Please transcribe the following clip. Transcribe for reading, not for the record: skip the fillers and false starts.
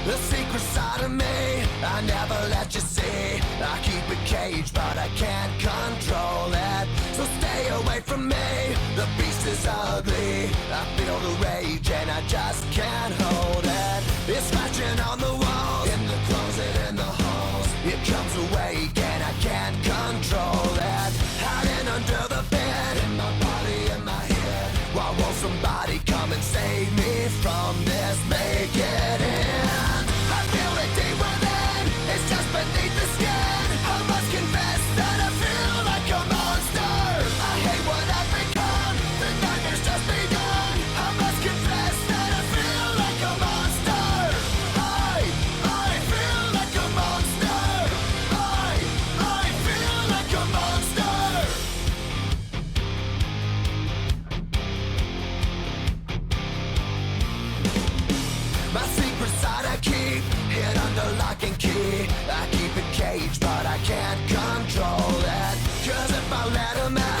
The secret side of me, I never let you see. I keep it caged, but I can't control it. So stay away from me, the beast is ugly. I feel the rage and I just can't hold it. It's scratching on the walls, in the closet, in the halls. It comes awake and I can't control it. Hiding under the bed, in my body, in my head. Why won't somebody come and save me from this? Make it end. I feel it deep within, it's just beneath the skin. I must confess that I feel like a monster. I hate what I've become, the nightmare's just begun. I must confess that I feel like a monster. I feel like a monster. I feel like a monster. My secret side I keep hid under lock and key. I keep it caged, but I can't control it. 'Cause if I let him out,